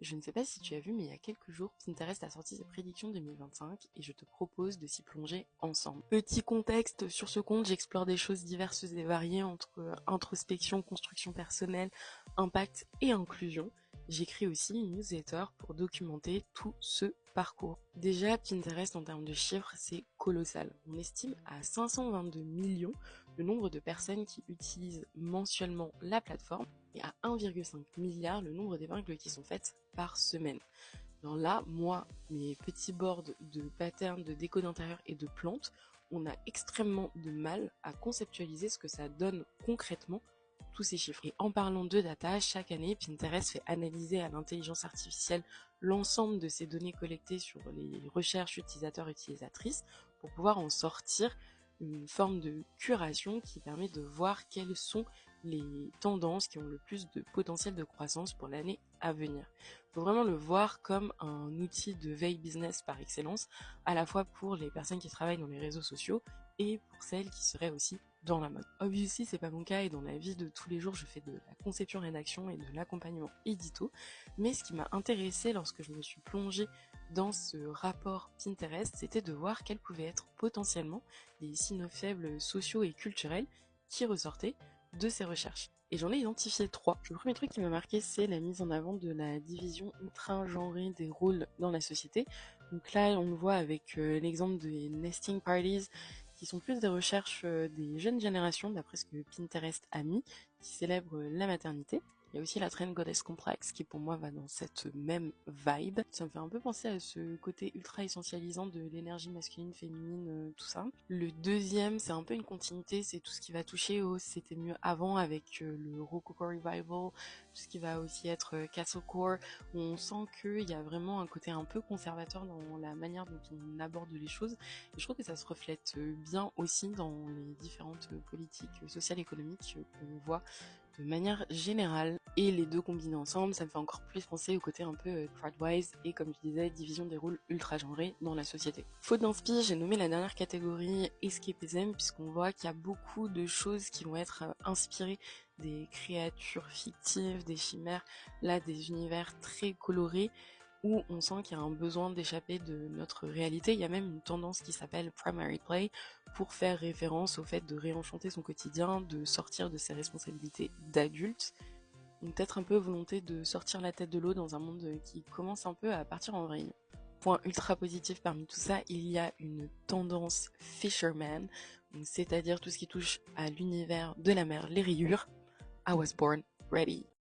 Je ne sais pas si tu as vu, mais il y a quelques jours, Pinterest a sorti ses prédictions 2025 et je te propose de s'y plonger ensemble. Petit contexte, sur ce compte, j'explore des choses diverses et variées entre introspection, construction personnelle, impact et inclusion. J'écris aussi une newsletter pour documenter tout ce parcours. Déjà, Pinterest en termes de chiffres, c'est colossal. On estime à 522 millions le nombre de personnes qui utilisent mensuellement la plateforme et à 1,5 milliard le nombre d'épingles qui sont faites par semaine. Alors là, moi, mes petits boards de patterns, de déco d'intérieur et de plantes, on a extrêmement de mal à conceptualiser ce que ça donne concrètement tous ces chiffres. Et en parlant de data, chaque année, Pinterest fait analyser à l'intelligence artificielle l'ensemble de ces données collectées sur les recherches utilisateurs-utilisatrices pour pouvoir en sortir une forme de curation qui permet de voir quelles sont les tendances qui ont le plus de potentiel de croissance pour l'année à venir. Il faut vraiment le voir comme un outil de veille business par excellence, à la fois pour les personnes qui travaillent dans les réseaux sociaux et pour celles qui seraient aussi dans la mode. Obviously, c'est pas mon cas et dans la vie de tous les jours, je fais de la conception rédaction et de l'accompagnement édito. Mais ce qui m'a intéressée lorsque je me suis plongée dans ce rapport Pinterest, c'était de voir quels pouvaient être potentiellement les signaux faibles sociaux et culturels qui ressortaient de ces recherches. Et j'en ai identifié 3. Le premier truc qui m'a marqué, c'est la mise en avant de la division ultra-genrée des rôles dans la société. Donc là, on le voit avec l'exemple des nesting parties, qui sont plus des recherches des jeunes générations, d'après ce que Pinterest a mis, qui célèbrent la maternité. Il y a aussi la Trend Goddess Complex qui pour moi va dans cette même vibe. Ça me fait un peu penser à ce côté ultra essentialisant de l'énergie masculine, féminine, tout ça. Le deuxième, c'est un peu une continuité, c'est tout ce qui va toucher au c'était mieux avant avec le Rococo Revival, tout ce qui va aussi être Castlecore, où on sent qu'il y a vraiment un côté un peu conservateur dans la manière dont on aborde les choses. Et je trouve que ça se reflète bien aussi dans les différentes politiques sociales et économiques qu'on voit de manière générale. Et les deux combinés ensemble, ça me fait encore plus penser au côté un peu crowdwise et comme je disais, division des rôles ultra genrés dans la société. Faute d'inspi, j'ai nommé la dernière catégorie escapism puisqu'on voit qu'il y a beaucoup de choses qui vont être inspirées des créatures fictives, des chimères, là des univers très colorés où on sent qu'il y a un besoin d'échapper de notre réalité. Il y a même une tendance qui s'appelle primary play pour faire référence au fait de réenchanter son quotidien, de sortir de ses responsabilités d'adulte. Donc peut-être un peu volonté de sortir la tête de l'eau dans un monde qui commence un peu à partir en vrille. Point ultra positif parmi tout ça, il y a une tendance fisherman, c'est-à-dire tout ce qui touche à l'univers de la mer, les rayures. I was born ready.